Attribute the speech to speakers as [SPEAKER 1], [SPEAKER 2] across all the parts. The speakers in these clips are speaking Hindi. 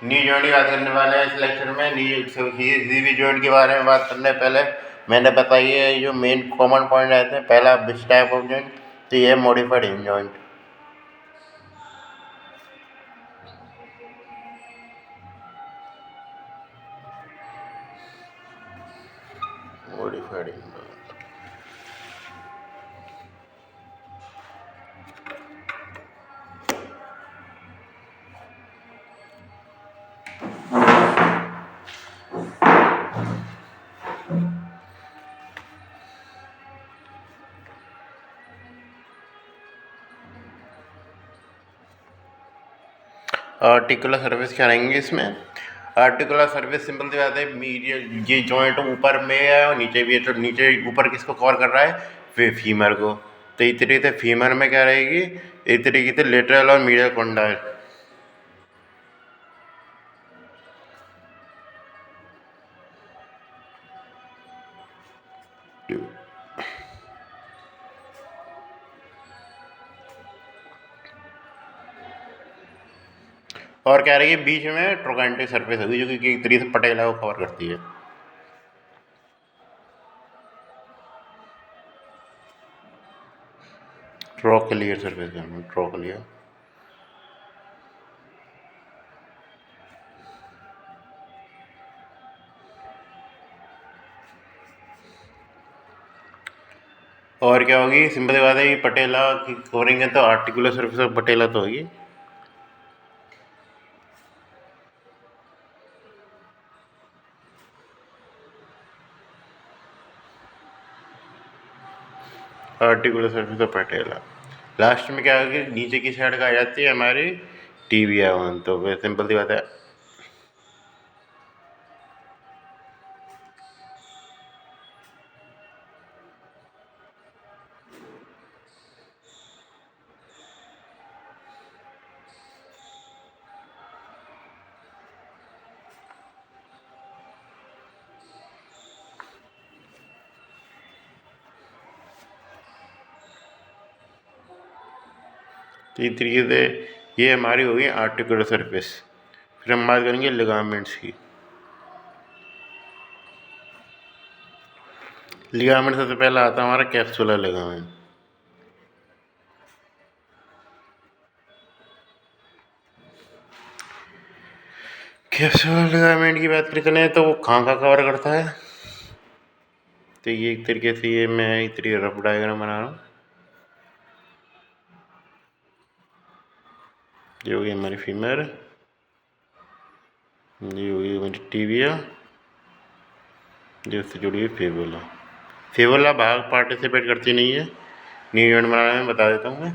[SPEAKER 1] नी जॉइंट की बात करने वाले हैं इस लेक्चर में। नी जॉइंट के बारे में बात करने पहले मैंने बताई है जो मेन कॉमन पॉइंट रहते हैं। पहला विच टाइप ऑफ जॉइंट, तो ये modified hinge joint. Modified hinge joint. Articular surface क्या रहेंगे इसमें? आर्टिकुलर सर्फेस सिंपल सी बात है, ये जॉइंट ऊपर में है और नीचे भी है, तो नीचे ऊपर किसको कवर कर रहा है? फीमर को। तो इस तरीके से फीमर में क्या रहेगी? इस तरीके से लेटरल और मीडियल कॉन्डाइल। और क्या रहेगी? बीच में ट्रोकेंटिक सरफेस होगी जो कि एक तरीके से पटेला को कवर करती है। ट्रोक्लियर सरफेस का नाम ट्रोक्लियर। और क्या होगी? सिंपल सी बात है, ये पटेला की कवरिंग है तो आर्टिकुलर सरफेस ऑफ पटेला तो होगी। Articular surface of patella. Last में क्या होगी? नीचे की साइड का आ जाती है हमारी टीबिया वन। तो फिर सिंपल सी बात है, तो इस तरीके से ये हमारी होगी आर्टिकुलर सरफेस। फिर हम बात करेंगे लिगामेंट्स की। लिगामेंट सबसे पहला आता है हमारा कैप्सुलर लिगामेंट। कैप्सुलर लिगामेंट की बात करें तो वो कहाँ का कवर करता है? तो ये एक तरीके से ये मैं एक तरीके रफ डायग्राम बना रहा हूँ। ये होगी हमारी फीमर, ये होगी हमारी टीबिया, जो उससे जुड़ी हुई फेबुला। फेबुला भाग पार्टिसिपेट करती नहीं है। न्यू जॉइंट बनाने में बता देता हूँ मैं।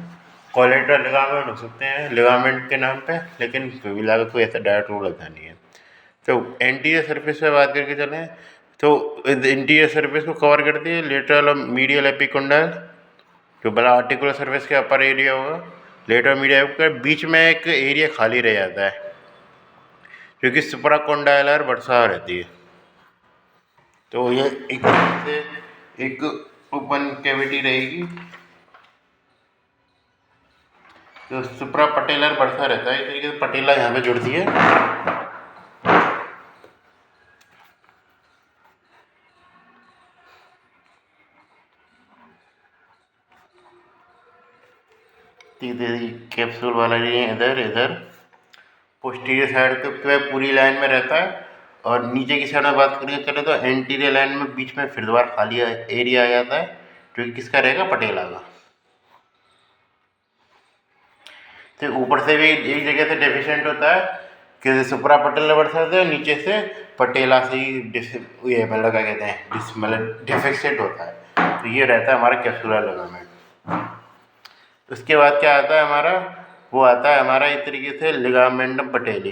[SPEAKER 1] कोलेटरल लिगामेंट हो सकते हैं लिगामेंट के नाम पे, लेकिन फेबुला का कोई ऐसा डायरेक्ट रूल आता नहीं है। तो एंटीरियर सरफेस पे बात करके चलें तो इंटीरियर सरफेस को कवर करती है लेटरल और मीडियल एपिकोंडाइल, जो बड़ा आर्टिकुलर सरफेस के अपर एरिया होगा। लेटरल मीडियल के बीच में एक एरिया खाली रह जाता है जो कि सुपराकोंडाइलर वर्सा रहती है। तो ये एक से एक ओपन कैविटी रहेगी, तो सुप्रा पटेलर वर्सा रहता है। इस तरीके से पटेला यहाँ पे जुड़ती है। कैप्सूल वाला ये इधर इधर पोस्टीरियर साइड पे पूरी लाइन में रहता है, और नीचे की साइड में बात करके चले तो एंटीरियर लाइन में बीच में फिर दोबारा खाली एरिया आ जाता है जो कि किसका रहेगा? पटेला का। तो ऊपर से भी एक जगह से डेफिशिएंट होता है कि सुपरा पटेला वर्सा से, नीचे से पटेला से ही ये मतलब क्या कहते हैं मतलब डेफिशिएंट होता है। तो ये रहता है हमारा कैप्सुलर लिगामेंट। उसके बाद क्या आता है हमारा? वो आता है हमारा इस तरीके से लिगामेंटम पटेली।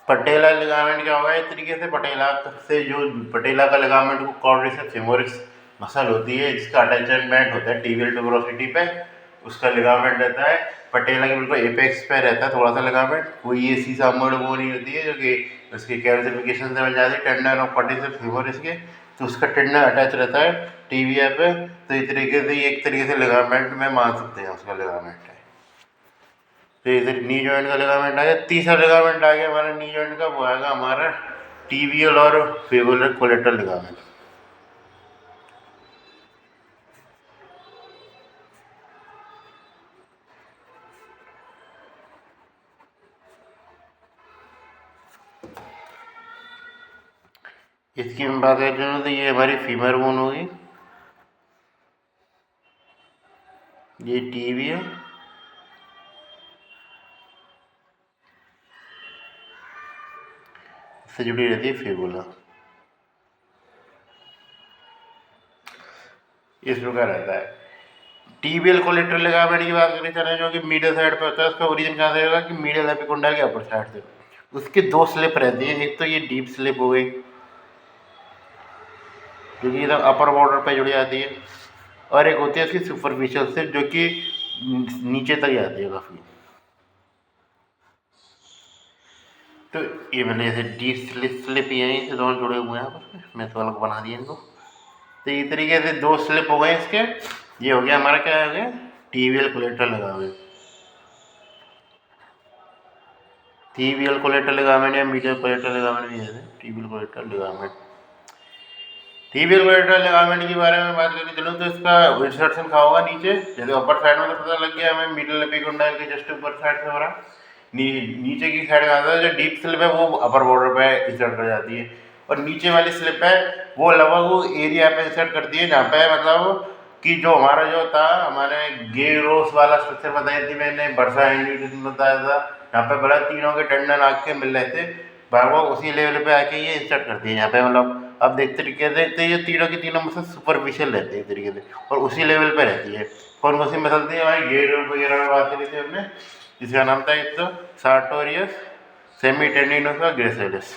[SPEAKER 1] पटेला लिगामेंट क्या होगा? इस तरीके से पटेला से जो पटेला का लिगामेंट को क्वाड्रिसेप्स फेमोरिस मसल होती है जिसका अटैचमेंट होता है टिबियल ट्यूबरोसिटी पे, उसका लिगामेंट रहता है। पटेला के बिल्कुल एपेक्स पे रहता है थोड़ा सा लिगामेंट, कोई ये सीसा मोड़ वो नहीं होती है जो कि उसकी कैल्सिफिकेशन से बन जाती है टेंडन और क्वाड्रिसेप्स फेमोरिस के। तो उसका टेंडर अटैच रहता है टीबिया पे। तो इस तरीके से ये एक तरीके से लिगामेंट में मान सकते हैं, उसका लिगामेंट है। तो इधर नी जॉइंट का लिगामेंट आ गया। तीसरा लिगामेंट आ गया हमारा नी जॉइंट का, वो आएगा हमारा टीबियल और फिबुलर कोलेटरल लिगामेंट। इसकी मैं बात करते हैं तो ये हमारी फीमर बोन होगी, ये टीबिया, इससे जुड़ी रहती है फिबुला। इस प्रकार रहता है। टीबियल कोलेटरल लिगामेंट की बात करें चले, जो कि मीडियल साइड पे होता है, उसका ओरिजिन कहाँ से होगा कि मीडियल एपिकोंडाइल के अपर साइड से। उसकी दो स्लिप रहती है, एक तो ये डीप स्लिप हो गई जो कि एकदम अपर बॉर्डर पे जुड़ जाती है, और एक होती है इसकी सुपरफिशियल स्लिप जो कि नीचे तक जाती है काफ़ी। तो ये मैंने जैसे डीप स्लिप ही है, ये दोनों जुड़े हुए हैं आपस में, मैं तो अलग बना दिया इनको। तो ये तरीके से दो स्लिप हो गए इसके। ये हो गया हमारा, क्या हो गया, tibial collateral ligament. Tibial collateral ligament या मीडियल कोलेटरल लिगामेंट भी है, tibial collateral ligament. Tibial collateral ligament के बारे में बात करके चलूँ तो इसका इंसर्शन कहाँ होगा, नीचे। जैसे अपर साइड में तो पता लग गया हमें, मिडिल एपिकोंडाइल के जस्ट ऊपर साइड से हो रहा। नीचे की साइड का आता है, जो डीप स्लिप है वो अपर बॉर्डर पे इंसर्ट कर जाती है, और नीचे वाली स्लिप है वो लगभग वो एरिया पे इंसर्ट करती है जहाँ पे मतलब कि जो हमारा जो था, हमारे गेरोस वाला स्ट्रक्चर बताई थी मैंने, वर्सा एंड बताया था, यहाँ पे बड़ा तीनों के टेंडन आके मिल रहे थे, लगभग उसी लेवल पे आके ये इंसर्ट करती है यहाँ पे। मतलब अब देखते ये तीनों की तीनों मसल सुपरफिशियल रहते हैं तरीके से, और उसी लेवल पे रहती है। कौन कौन सी मसल थी हमारी, गेर वगैरह में बात करी थी हमने, जिसका नाम था एक तो सार्टोरियस, सेमी टेंडिनोस और ग्रेसिलिस।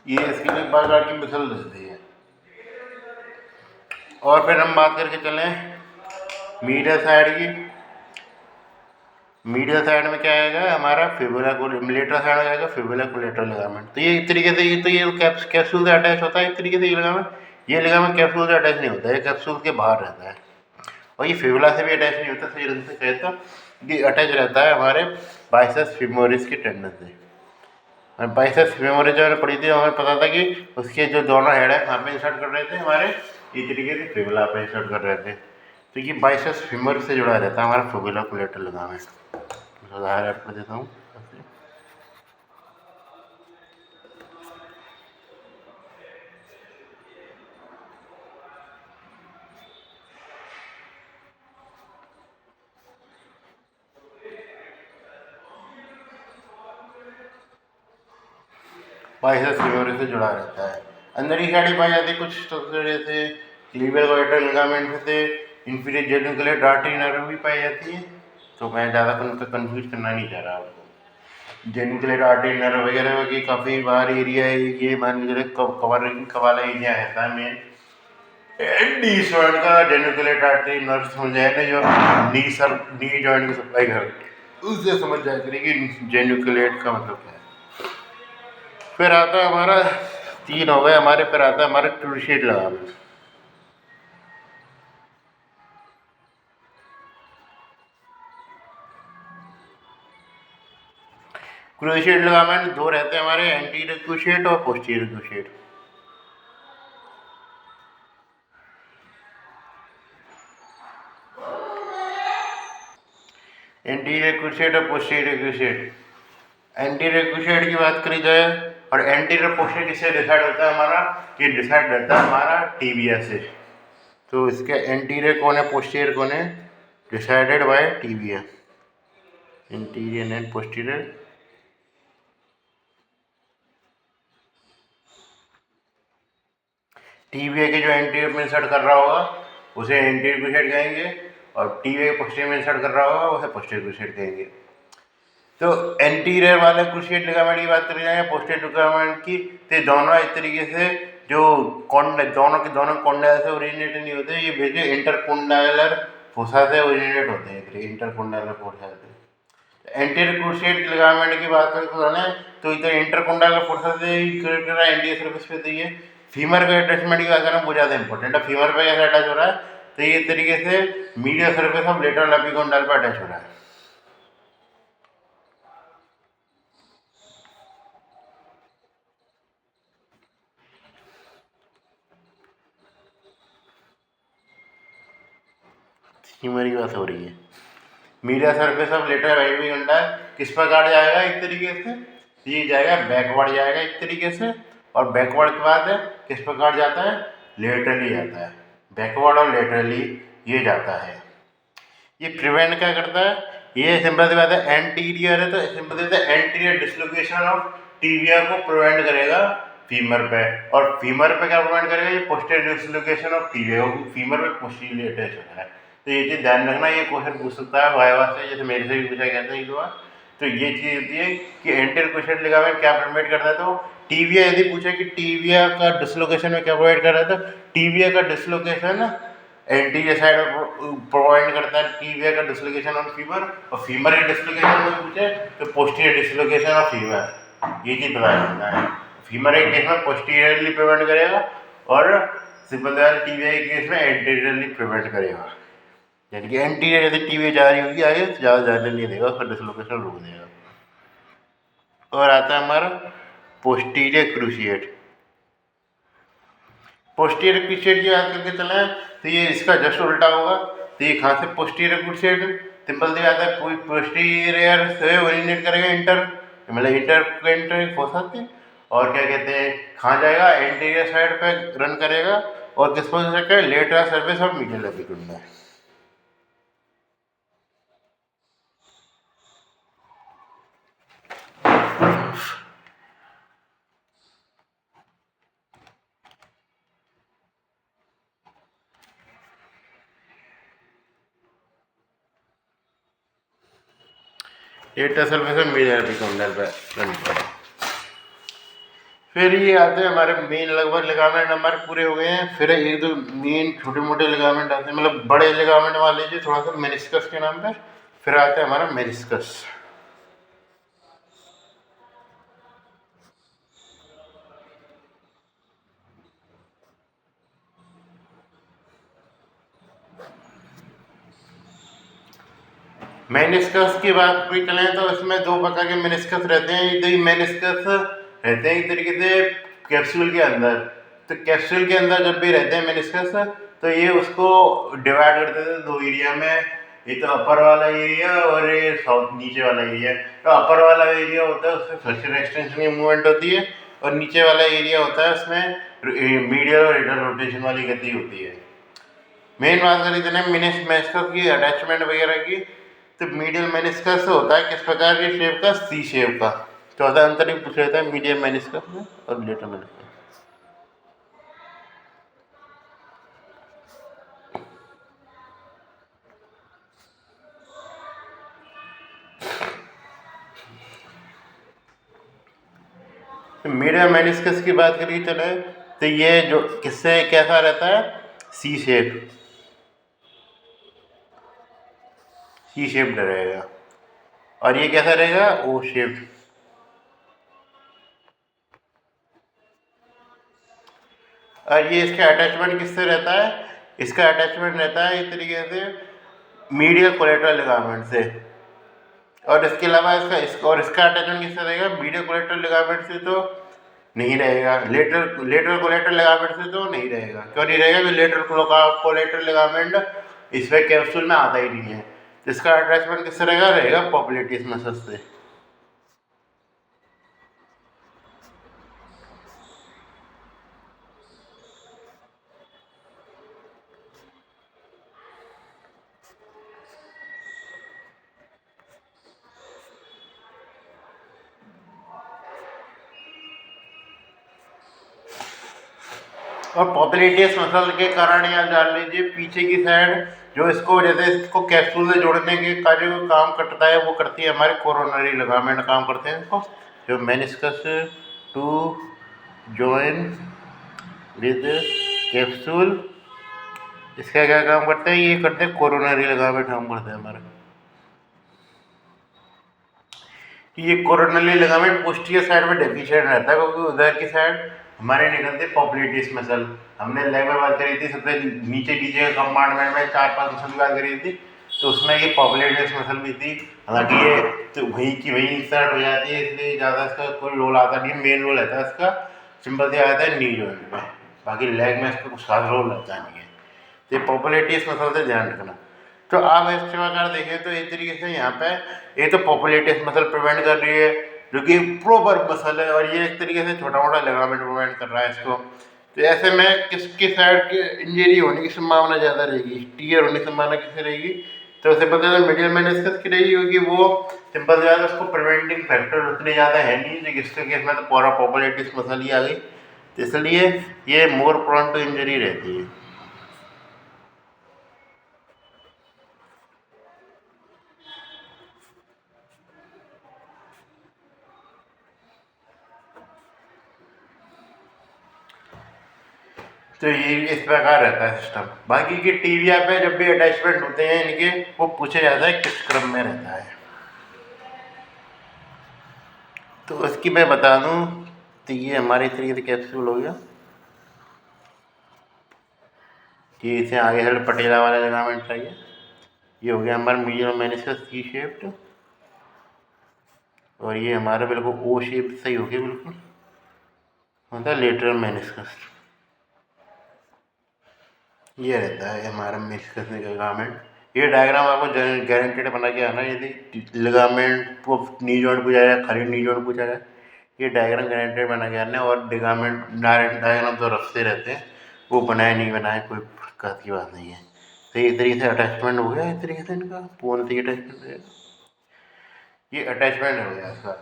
[SPEAKER 1] ये इसके लिए बार बार की मसल रहती है। और फिर हम बात करके चलें मीडियल साइड की। मीडियल साइड में क्या आएगा हमारा, फिबुला लेटरल साइड में आएगा फिबुला कोलेटरल लिगामेंट। तो ये एक तरीके से ये कैप्सूल से अटैच होता है एक तरीके से। ये लिगामेंट कैप्सूल से अटैच नहीं होता है, कैप्सूल के बाहर रहता है, और ये फिबुला से भी अटैच नहीं होता। सही ढंग से कहे तो ये अटैच रहता है हमारे बाइसेप्स फीमोरिस के टेंडन से। बाइसेप्स फीमोरिस जो मैंने पढ़ी थी, हमें पता था कि उसके जो दोनों हेड है कहाँ पे इंसर्ट कर रहे थे हमारे, इस तरीके से फिबुला पे इंसर्ट कर रहे थे। तो ये बाइसेप्स फीमोरिस से जुड़ा रहता है हमारा फिबुला कोलेटरल लिगामेंट। उदाहरण ऐड कर देता हूँ। बाइसेप्स फीमोरिस से जुड़ा रहता है। अंदर ही साइड पाई जाती है कुछ स्ट्रक्चर, जैसे लीवर कोलेटरल लिगामेंट से इंफीरियर जेनिकुलेट आर्टरी नर्व भी पाई जाती है। तो मैं ज़्यादा कंफ्यूज करना नहीं चाह रहा आपको। जेनिकुलेट आर्टरी नर्व वगैरह की काफ़ी बार एरिया है ये, मान लीजिए कवाला एरिया है मेन। डी जॉइंट का जेनिकुलेट आर्टरी नर्व समझ जाए ना, जो नी जॉइंट की सप्लाई कर, उससे समझ जाए कि जेनिकुलेट का मतलब क्या है। फिर आता है हमारा, तीन हो गए हमारे, फिर आता है हमारा क्रूशिएट लिगामेंट। क्रूशिएट लिगामेंट दो रहते हैं हमारे, एंटीरियर क्रूशिएट और पोस्टीरियर क्रूशिएट। एंटीरियर क्रूशिएट और पोस्टीरियर क्रूशिएट। एंटीरियर क्रूशिएट की बात करी जाए, और एंटीरियर पोस्टीरियर किससे डिसाइड होता है हमारा, ये डिसाइड रहता है हमारा टीबिया से। तो इसके एंटीरियर कौन है पोस्टीरियर कौन है, decided by tibia. Anterior and posterior. Tibia के जो एंटीरियर में इंसर्ट कर रहा होगा उसे एंटीरियर क्रूशिएट कहेंगे, और टीबिया के पोस्टीरियर में इंसर्ट कर रहा होगा उसे पोस्टीरियर क्रूशिएट कहेंगे। तो एंटीरियर वाले क्रूशिएट लिगामेंट की बात करी जाए पोस्टीरियर लिगामेंट की, तो दोनों एक तरीके से जो दोनों के दोनों कॉन्डाइल से ओरिजिनेट नहीं होते, ये बेसिकली इंटरकोंडाइलर फोसा से ओरिजिनेट होते हैं, इंटरकोंडाइलर फोसा से। एंटीरियर क्रूशिएट लिगामेंट की बात करें तो इधर इंटरकोंडाइलर फोसा से एंटीरियर सर्फेस पे, तो ये फीमर का अटैचमेंट की बात करें बहुत ज़्यादा इंपॉर्टेंट है। फीमर पे कैसे अटैच हो रहा है, तो ये तरीके से medial surface of lateral epicondyle पर अटैच हो रहा है। फीमर की बात हो रही है। Medial surface of lateral epicondyle किस प्रकार जाएगा, एक तरीके से ये जाएगा बैकवर्ड जाएगा एक तरीके से, और बैकवर्ड के बाद किस प्रकार जाता है, लेटरली जाता है। बैकवर्ड और लेटरली ये जाता है। ये प्रिवेंट क्या करता है, ये सिंपल सी बात है, एंटीरियर है तो सिंपल सी बात है, एंटीरियर डिसलोकेशन ऑफ टीबिया को प्रिवेंट करेगा फीमर पे, और फीमर पे क्या प्रिवेंट करेगा, ये पोस्टीरियर डिसलोकेशन ऑफ टीबिया को, फीमर पे पोस्टीरियर अटैच होता है। तो ये चीज़ ध्यान रखना, ये क्वेश्चन पूछ सकता है वाइवा से, जैसे मेरे से भी पूछा गया था एक बार। तो ये चीज़ होती है कि एंटीरियर क्रूशिएट लिगामेंट क्या प्रोवाइड करता है, तो टीबिया, यदि पूछे कि टीबिया का डिसलोकेशन में क्या प्रोवाइड कर रहा है, तो टीबिया का डिसलोकेशन एंटीरियर साइड प्रोवाइड करता है, टीबिया का डिसलोकेशन ऑन फीमर, और फीमर के डिसलोकेशन में पूछे तो पोस्टीरियर डिसलोकेशन ऑफ फीमर, ये चीज़ पता चलता है। फीमर के केस में पोस्टीरियरली प्रिवेंट करेगा, और सिंपल टीबिया के केस में एंटीरियरली प्रिवेंट करेगा, यानी कि एंटीरियर यदि टीबिया जा रही होगी आगे ज़्यादा जाने नहीं देगा, उसका डिसलोकेशन रोक देगा। और आता है हमारा पोस्टीरियर क्रूशिएट। पोस्टीरियर क्रूशिएट की बात करके चले तो ये इसका जस्ट उल्टा होगा, तो ये कहाँ से पोस्टीरियर क्रूशिएट, सिंपल सी बात है, पोस्टीरियर से ओरिजिनेट करेगा मतलब इंटर फोसा से, और क्या कहते हैं कहाँ जाएगा, एंटीरियर साइड पे रन करेगा, और किस पोजीशन पे, lateral surface of medial epicondyle. Lateral surface of medial epicondyle पे रन करेगा। फिर ये आते हैं हमारे मेन, लगभग लिगामेंट हमारे पूरे हो गए हैं। फिर एक दो मेन छोटे मोटे लिगामेंट आते हैं, मतलब बड़े लिगामेंट मान लीजिए थोड़ा सा मेनिस्कस के नाम पे। फिर आता है हमारा मेनिस्कस। मेनिस्कस की बात भी करें तो इसमें दो प्रकार के मेनिस्कस रहते हैं। इधर ही मेनिस्कस रहते हैं एक तरीके से कैप्सूल के अंदर, तो कैप्सूल के अंदर जब भी रहते हैं मेनिस्कस, तो ये उसको डिवाइड कर देते हैं दो एरिया में, एक तो अपर वाला एरिया और ये साउथ नीचे वाला एरिया। तो अपर वाला एरिया होता है उसमें फ्लेक्शन एक्सटेंशन की मूवमेंट होती है, और नीचे वाला एरिया होता है उसमें मीडियल और रिटर्न रोटेशन वाली गति होती है। मेन बात करें तो मेनिस्कस की अटैचमेंट वगैरह की, तो मीडियल मेनिस्कस होता है किस प्रकार की शेप का, सी शेप का। चौथा अंतर ही पूछ लेता है मीडियल मेनिस्कस में और लेटरल मेनिस्कस। मीडियल मेनिस्कस की बात करिए चले तो ये जो किससे कैसा रहता है, सी शेप, सी शेप रहेगा, और ये कैसा रहेगा, ओ शेप। और ये इसका अटैचमेंट किससे रहता है, इसका अटैचमेंट रहता है इस तरीके से मीडियल कोलेटरल लिगामेंट से, और इसके अलावा इसका अटैचमेंट किससे रहेगा, मीडियल कोलेटरल लिगामेंट से तो नहीं रहेगा, लेटरल कोलेटरल लिगामेंट से तो नहीं रहेगा। क्यों नहीं रहेगा, क्योंकि लेटरल कोलेटरल लिगामेंट इस पे कैप्सूल में आता ही नहीं है। इसका अटैचमेंट किससे रहेगा पॉपुलेटिस मसल्स से। और पॉपुलेटिस मसल के कारण आप जान लीजिए पीछे की साइड जो इसको जैसे इसको कैप्सूल से जोड़ने के कार्य को काम करता है, वो करती है हमारे कोरोनरी लिगामेंट काम करते हैं इसको, जो meniscus to join with capsule. इसका क्या काम करता है, ये करते हैं कोरोनरी लिगामेंट काम करते हैं हमारा। ये कोरोनरी लिगामेंट पोस्टीरियर साइड में डेफिशिएंट रहता है, क्योंकि उधर की साइड हमारे निकलते पॉपलेटिस मसल। हमने लेग में बात करी थी, सबसे नीचे नीचे कंपार्टमेंट में 4-5 मसल की बात करी थी, तो उसमें ये पॉपलेटिस मसल भी थी। हालांकि ये तो वहीं की वहीं इंसर्ट हो जाती है, इसलिए ज़्यादा इसका कोई रोल आता नहीं, मेन रोल रहता है इसका सिंपल से आता है नी जॉइंट में, बाकी लेग में इसका कुछ खास रोल रहता नहीं है। तो ये पॉपुलेटिस मसल से ध्यान रखना। तो आप इस प्रकार देखें तो एक तरीके से यहाँ पे ये तो पॉपुलेटिस मसल प्रिवेंट कर रही है, जो कि प्रोपर मसल है, और ये एक तरीके से छोटा मोटा लिगामेंट प्रिवेंट कर रहा है इसको। तो ऐसे में किसकी साइड की इंजरी होने की संभावना ज़्यादा रहेगी, टीयर होने की संभावना किससे रहेगी, तो सिंपल से मीडियल मेनिस्कस की रहेगी, क्योंकि वो सिंपल ज़्यादा उसको प्रिवेंटिंग फैक्टर उतने ज़्यादा है नहीं, लेकिन इसके केस में तो पूरा पॉपुलेटिस मसल ही आ गई, तो इसलिए ये मोर प्रोन टू इंजरी रहती है। तो ये इस प्रकार रहता है सिस्टम। बाकी के टीबिया पे जब भी अटैचमेंट होते हैं इनके, वो पूछा जाता है किस क्रम में रहता है। तो उसकी मैं बता दूं, तो ये हमारे तरीके से कैप्सूल हो गया कि इसे आगे साइड पटेला वाला लिगामेंट चाहिए। ये हो गया हमारा मीडियल मेनिस्कस सी शेप्ड, और ये हमारा बिल्कुल ओ शेप सही हो गया बिल्कुल, होता है लेटरल मेनिस्कस। ये रहता है हमारा मेनिस्कस लिगामेंट। ये डायग्राम आपको गारंटेड बना के आना, यदि लिगामेंट को नी जॉइंट पूछा जाए, खाली नी जॉइंट पूछा जाए, ये डायग्राम गारंटेड बना के आना है। और लिगामेंट डायग्राम तो रखते रहते हैं, वो बनाए नहीं बनाए कोई दिक्कत की बात नहीं है। तो ये तरीके से अटैचमेंट हो गया, इस तरीके से इनका पूर्ण तरीके अटैचमेंट हो गया, ये अटैचमेंट हो गया इसका।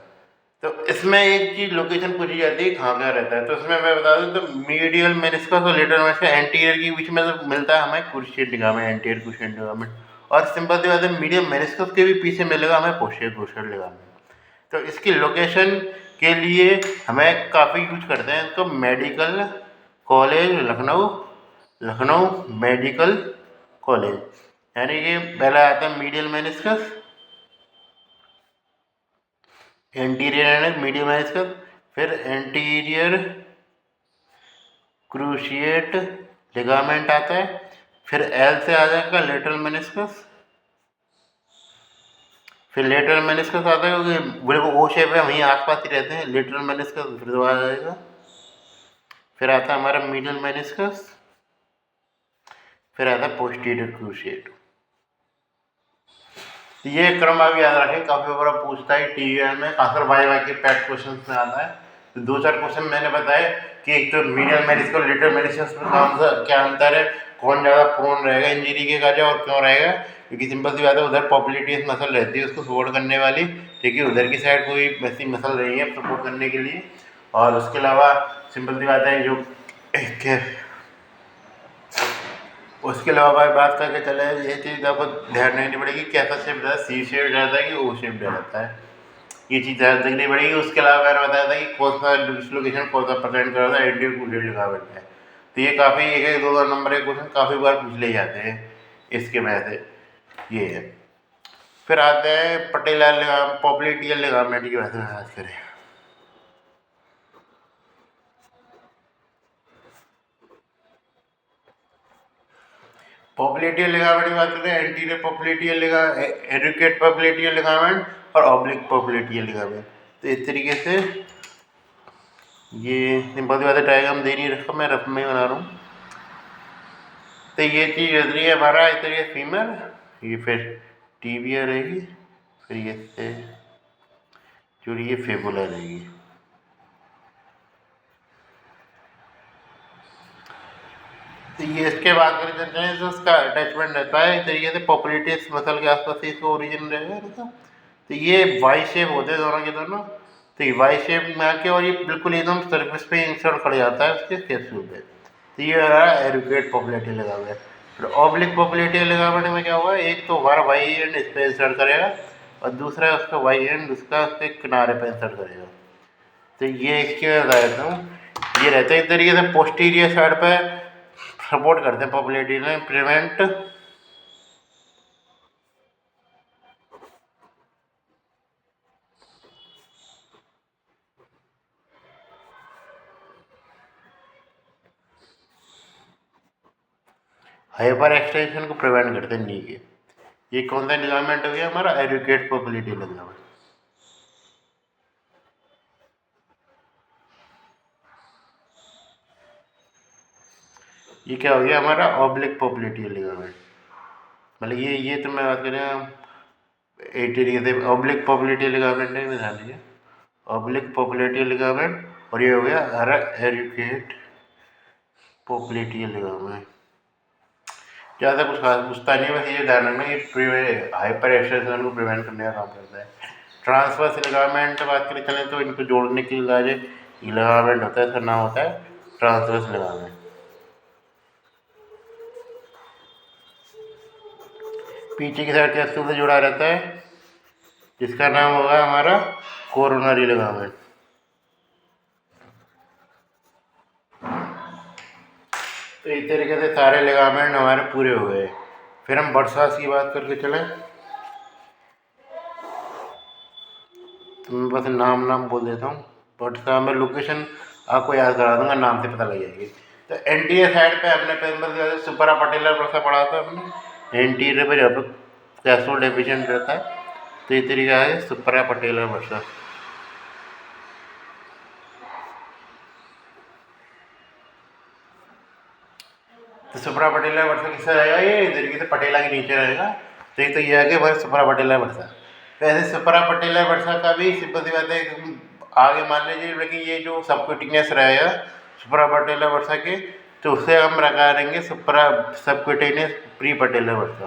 [SPEAKER 1] तो इसमें एक चीज़ लोकेशन पूछी जाती है कहाँ कहाँ रहता है, तो इसमें मैं बता दूं, तो मीडियल मेनिस्कस और लेटरल मेनिस्कस एंटीरियर के बीच में तो मिलता है हमें cruciate ligament, anterior cruciate ligament. और सिंपल सी बात है, मीडियल मेनिस्कस के भी पीछे मिलेगा हमें पोस्टीरियर क्रूशिएट लिगामेंट। तो इसकी लोकेशन के लिए हमें काफ़ी यूज करते हैं इसको, medical college Lucknow, Lucknow medical college, यानी कि पहला आता है medial meniscus, anterior and medial meniscus, फिर एंटीरियर क्रूशिएट लिगामेंट आता है, फिर एल से आ जाएगा लेटरल मेनिस्कस, फिर लेटरल मेनिस्कस आता है, क्योंकि बिल्कुल ओ शेप है, वहीं आसपास ही रहते हैं, लेटरल मेनिस्कस फिर आ जाएगा, फिर आता है हमारा मीडियल मेनिस्कस, फिर आता है पोस्टीरियर क्रूशिएट। तो ये क्रम आप याद रखें, काफ़ी बार पूछता है टीवीआर में, खासकर वाई के पैट क्वेश्चन में आता है। तो 2-4 क्वेश्चन मैंने बताए कि एक तो मीडियल मेनिस्कस और लेटरल मेनिस्कस में कौन सा क्या अंतर है, कौन ज़्यादा प्रोन रहेगा इंजरी के कार्य और क्यों रहेगा, क्योंकि सिंपल सी बात है, उधर पॉपुलेटिस मसल रहती है उसको सपोर्ट करने वाली, ठीक है, उधर की साइड कोई वैसी मसल रही है सपोर्ट करने के लिए। और उसके अलावा सिंपल सी बात है, जो उसके अलावा बात करके चले, ये चीज़ आपको ध्यान रखनी पड़ेगी, कैसा शेप रहता है, सी शेप रहता है कि ओ शेप रहता है, ये चीज़ ध्यान रखनी पड़ेगी। उसके अलावा मैंने बताया था कि कौन सा डिसलोकेशन कौन सा परसेंट कर रहा था, एंटीरियर क्रूशिएट लिगामेंट है। तो ये काफ़ी 1-2 नंबर के क्वेश्चन काफ़ी बार पूछ ले जाते हैं इसके वजह से, ये है। फिर आते हैं पटेला लिगामेंट, पॉप्लिटियल लिगामेंट की बात आज करें। पॉप्लेटियल लिगामेंट की बात करते हैं, एंटीरियर पॉप्लेटियल लिगामेंट, एडुकेट पॉप्लेटियल लिगामेंट और ऑब्लिक पॉप्लेटियल लिगामेंट। तो इस तरीके से ये सिंपल सी बात है, डायग्राम दे नहीं रखा, मैं रफ में बना रहा हूँ। तो ये चीज़ रही है हमारा इस तरीके फीमर, ये फिर टीबिया रहेगी, फिर ये से जुड़ी ये फेबुला रहेगी। तो ये इसके बाद कर चलते हैं, तो उसका अटैचमेंट रहता है इस तरीके से पॉपुलेटिस मसल के आसपास से इसका ओरिजिन रहेगा। तो ये वाई शेप होते हैं दोनों के दोनों, तो ये वाई शेप में आके और ये बिल्कुल एकदम सर्फेस पे इंसर्ट कर जाता है उसके कैप्सूल पे। तो ये रहा एडुकेट पॉपुलेटिव लिगामेंट। फिर ऑब्लिक पॉपुलेटिव लिगामेंट में क्या होगा, एक तो हमारा वाई एंड इस पे इंसर्ट करेगा और दूसरा उसका वाई एंड उसका उसके किनारे पे इंसर्ट करेगा। तो ये इसके बताया था ये रहते हैं एक तरीके से पोस्टीरियर साइड पे सपोर्ट करते हैं पॉपुलेटी में प्रिवेंट हाइपर एक्सटेंशन को प्रिवेंट करते हैं नी के। ये कौन सा लिगामेंट हो गया हमारा एडुकेट पॉपुलेटी लिगामेंट। ये क्या हो गया हमारा ऑब्लिक पॉपुलेटी लिगामेंट। मतलब ये तो मैं बात कर रहा हूँ एक तरीके से ऑब्लिक पॉपुलेटी लिगामेंट नहीं में ध्यान दीजिए ऑब्लिक पॉपुलेटी लिगामेंट। और ये हो गया हरा एडुकेट पॉपुलेटी लिगामेंट। ज़्यादा कुछ खास पूछता नहीं है, बस ये ध्यान रखना ये हाइपर एक्सटेंशन को प्रिवेंट करने का काम करता है। ट्रांसवर्स लिगामेंट बात करें चलें तो इनको जोड़ने के लिए लिगामेंट होता है, इसका नाम होता है ट्रांसवर्स लिगामेंट। पीछे की साइड कैप्सूल से जुड़ा रहता है जिसका नाम होगा हमारा कोरोनरी लिगामेंट। तो इस तरीके से सारे लिगामेंट हमारे पूरे हो गए। फिर हम बर्सास की बात करके चलें तो मैं बस नाम बोल देता हूँ। बर्सा में लोकेशन आपको याद करा दूंगा, नाम से पता लग जाएगी। तो एंटीरियर साइड पे अपने पे सुपरा पटेलर बर्सा पढ़ा था अपने। एंटीरियर पे जहाँ पर कैप्सूल डेफिशिएंट रहता है तो ये तरीका है सुपरा पटेलर बर्सा। तो सुपरा पटेलर वर्षा किससे रहेगा, ये इस तरीके से पटेला के नीचे रहेगा। तो ये है कि भाई सुपरा पटेलर वर्षा। तो ऐसे सुपरा पटेलर वर्षा का भी सिंपल सी बात है आगे मान लीजिए, लेकिन ये जो सबक्यूटेनियस रहेगा सुपरा पटेलर वर्षा के तो उससे हम रखा देंगे सुपरा सबक्यूटेनियस प्री पटेलर वर्षा।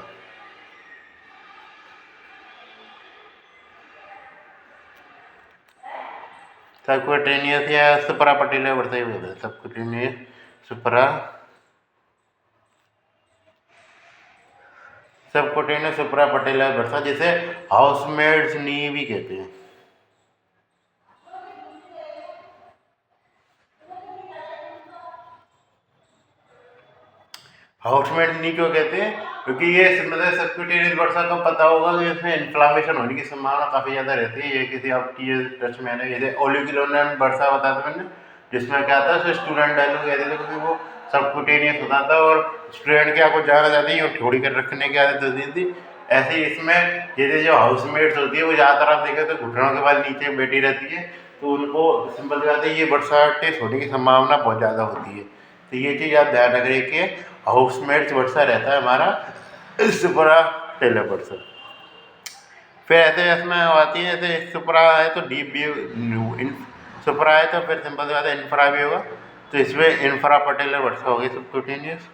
[SPEAKER 1] सबक्यूटेनियस या सुपरा पटेलर वर्षा ही बोलते हैं, सबक्यूटेनियस सुपरा सबक्यूटेनियस सुपरा पटेलर वर्षा, जिसे हाउसमेड्स नी भी कहते हैं। हाउसमेड नी क्यों कहते हैं, क्योंकि ये मतलब सबक्यूटेनियस वर्षा का पता होगा कि इसमें इन्फ्लामेशन होने की संभावना काफ़ी ज़्यादा रहती है। ये किसी आपकी ये टच में है जैसे ओलिकुलर वर्षा बता था मैंने, जिसमें क्या था उसमें स्टूडेंट डायलॉग कहते थे क्योंकि वो सबक्यूटेनियस होता था और स्टूडेंट की आपको ज़्यादा ज़्यादा ही छोड़ी कर रखने की आदत होती थी। ऐसे ही इसमें जैसे जो हाउसमेट्स होती है वो ज़्यादातर आप देखें तो घुटनों के बाद नीचे बैठी रहती है, तो उनको सिंपल सी बात है ये बरसात होने की संभावना बहुत ज़्यादा होती है। तो ये चीज़ आप ध्यान रख रहे कि हाउसमेट्स वर्षा रहता है हमारा सुपरा टेलर वर्षा। फिर ऐसे इसमें आती है जैसे सुपरा है तो डीप भी सुपरा है तो फिर सिंपल सी बात है इंफ्रा भी होगा, तो इसमें इंफ्रा पटेलर वर्षा होगी सबक्यूटेनियस।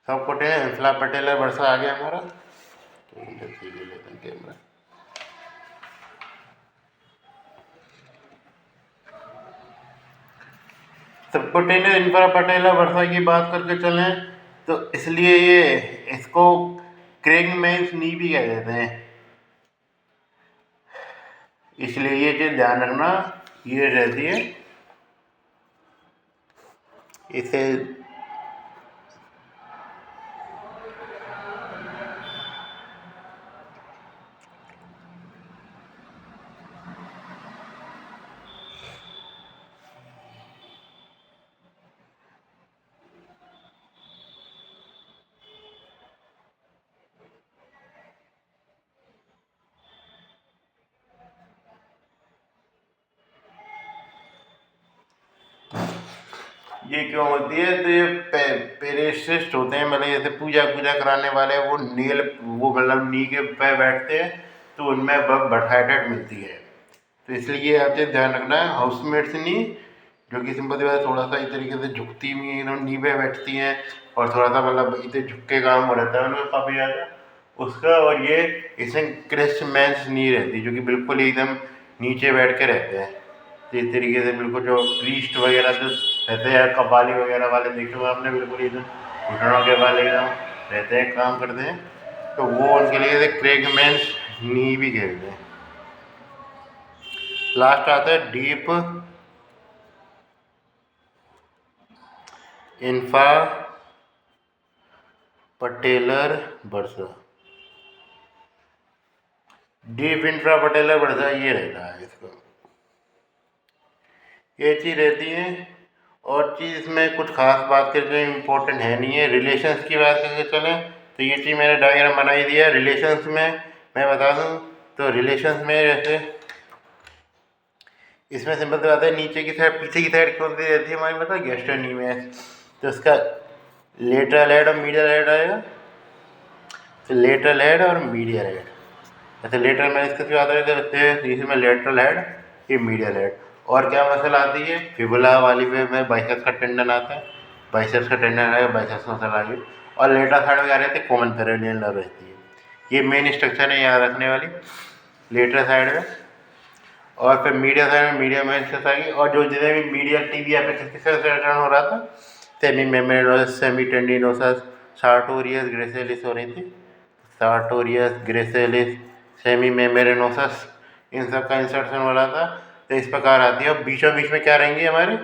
[SPEAKER 1] सबक्यूटेनियस इंफ्रा पटेलर वर्षा आ गया हमारा। तो इधर से ले लेते हैं कैमरा। सबक्यूटेनियस इंफ्रा पटेलर वर्षा की बात करके चलें तो इसलिए ये इसको क्रेगमैन्स नी भी कह देते हैं, इसलिए ये चीज़ ध्यान रखना ये रहती है इसे। ये क्यों होती है, तो ये पेरिसिस्ट होते हैं, मतलब जैसे पूजा कराने वाले वो नील वो मतलब नी के पे बैठते हैं तो उनमें बर्थाइटेट मिलती है। तो इसलिए आपसे ध्यान रखना है हाउसमेट्स नी जो कि सिंपल सी बात थोड़ा सा इस तरीके से झुकती हुई एकदम नी पे बैठती हैं और थोड़ा सा मतलब इतने झुक के काम हो रहता है उनमें काफ़ी ज़्यादा उसका। और ये इसमें क्रिस्टमैन्स नी रहती जो कि बिल्कुल एकदम नीचे बैठ के रहते हैं। तो इस तरीके से बिल्कुल जो प्रीस्ट वगैरह जो रहते हैं कव्वाली वगैरह वाले देखे हुए आपने, बिल्कुल एकदम घुटनों के बल एकदम रहते हैं, काम करते हैं, तो वो उनके लिए क्रेगमैन नी भी खेलते हैं। लास्ट आता है deep infra patellar bursa. Deep infra patellar bursa ये रहता है इसको, ये चीज़ रहती है। और चीज़ इसमें कुछ खास बात करके इम्पोर्टेंट है नहीं है। रिलेशंस की बात करके चलें तो ये चीज़ मैंने डायग्राम बना ही दिया। रिलेशंस में मैं बता दूं तो रिलेशंस में जैसे इसमें सिंपल सी बात है, नीचे की साइड पीछे की साइड कौन सी रहती है हमारी, मतलब गैस्ट्रोनीमियस, तो इसका लेटरल हेड और मीडियल हेड आएगा। तो लेटरल हेड और मीडियल हेड, जैसे लेटरल में इसके बात है इसमें लेटरल हेड, ये मीडियल हेड। और क्या मसल आती है फिबुला वाली में बाइसेप्स का टेंडन आता है, बाइसेप्स का टेंडन आएगा, बाइसेप्स मसल आ गई। और लेटरल साइड में क्या रहती है, कॉमन पेरिनियल नर्व रहती है। ये मेन स्ट्रक्चर है याद रखने वाली लेटरल साइड में। और फिर मीडिया साइड में मीडिया में एक्सेस आएगी। और जो जितने भी मीडिया टीवी पे किसके साथ टर्न हो रहा था, सेमी मेम्ब्रेनोसस, सेमी टेंडिनोसस, सार्टोरियस ग्रेसिलिस हो रही थी, सार्टोरियस ग्रेसिलिस, सेमी मेम्ब्रेनोसस, इन सब का इंसर्शन हो रहा था। तो इस प्रकार आती है। और बीचों बीच में क्या रहेंगे हमारे,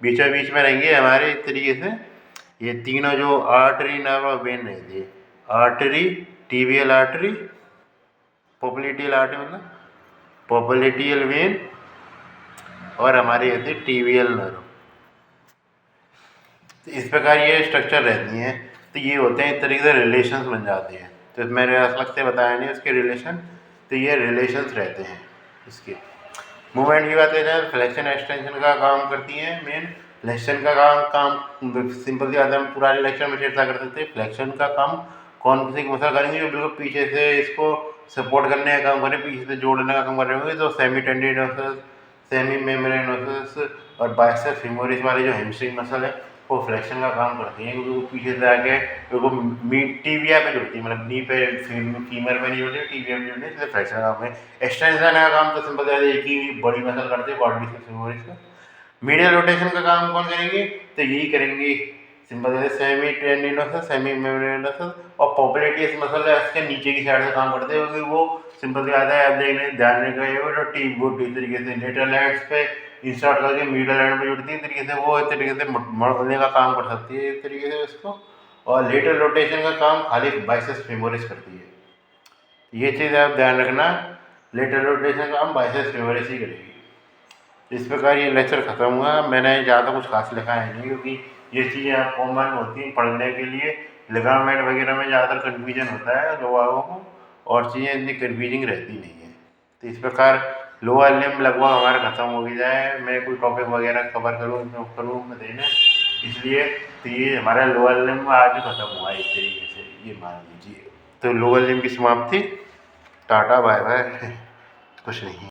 [SPEAKER 1] बीचों बीच में रहेंगे हमारे इस तरीके से ये तीनों जो आर्टरी नर्व और वेन रहती है, artery, tibial artery, popliteal artery मतलब पोप्लिटियल वेन, और हमारी होती है टीबियल नर्व। तो इस प्रकार ये स्ट्रक्चर रहती हैं। तो ये होते हैं इस तरीके से रिलेशंस बन जाते हैं। तो मैंने अलग से बताया नहीं उसके रिलेशन, तो ये रिलेशंस रहते हैं इसके। मूवमेंट की बात करें, फ्लेक्शन एक्सटेंशन का काम करती हैं मेन। फ्लेक्शन का काम सिंपल सी बात है, हम पुराने लेक्चर में चर्चा करते थे। फ्लेक्शन का काम कौन सी मसल करेंगे, जो बिल्कुल पीछे से इसको सपोर्ट करने का काम करें, पीछे से जोड़ने का काम कर रहे होंगे, तो सेमी टेंडिनोसस, सेमी मेम्ब्रेनोसस और बाइसेप्स फेमोरिस वाले जो हैमस्ट्रिंग मसल है वो फ्लेक्शन का काम करती हैं, क्योंकि वो पीछे से आके वो टीबिया पे जुड़ती है, मतलब नी पे फीमर पे नहीं जुड़ती, टीबिया पे जुड़ती है, इसलिए फ्लेक्शन का काम है। एक्सटेंशन का काम तो सिंपल है, एक ही बड़ी मसल करते हैं क्वाड्रिसेप्स फेमोरिस का। मीडियल रोटेशन का काम कौन करेंगे, तो यही करेंगे सिंपल है, सेमी टेंडिनोसस, सेमी मेम्ब्रेनोसस और पोप्लेटियस मसल है इसके नीचे की साइड से काम करते हैं, क्योंकि वो सिंपल सी बात है, आप देखने ध्यान रखिएगा जो टीब वो इस तरीके से लेटरल हेड्स पे इंसर्ट करके मीडियल हेड में जुड़ती है, तरीके से वो इस तरीके से मड़ने का काम कर सकती है इस तरीके से उसको। और लेटरल रोटेशन का काम खाली बाइसेप्स फेमोरिस करती है। ये चीज़ आप ध्यान रखना, लेटरल रोटेशन का काम बाइसेप्स फेमोरिस ही करेगी। इस प्रकार ये लेक्चर ख़त्म हुआ। मैंने ज़्यादा कुछ खास लिखा है नहीं, क्योंकि ये चीज़ें आप कॉमन होती हैं पढ़ने के लिए। लिगामेंट वगैरह में ज़्यादातर कन्फ्यूजन होता है लोगों को, और चीज़ें इतनी कन्फ्यूजिंग रहती नहीं है। तो इस प्रकार लोअर लिम्ब लगभग हमारा ख़त्म हो गया जाए। मैं कोई टॉपिक वगैरह कवर करूँ मैं देना, इसलिए तो ये हमारा लोअर लिम्ब आज ख़त्म हुआ एक तरीके से, ये मान लीजिए। तो लोअर लिम्ब की समाप्ति, टाटा बाय बाय, कुछ नहीं।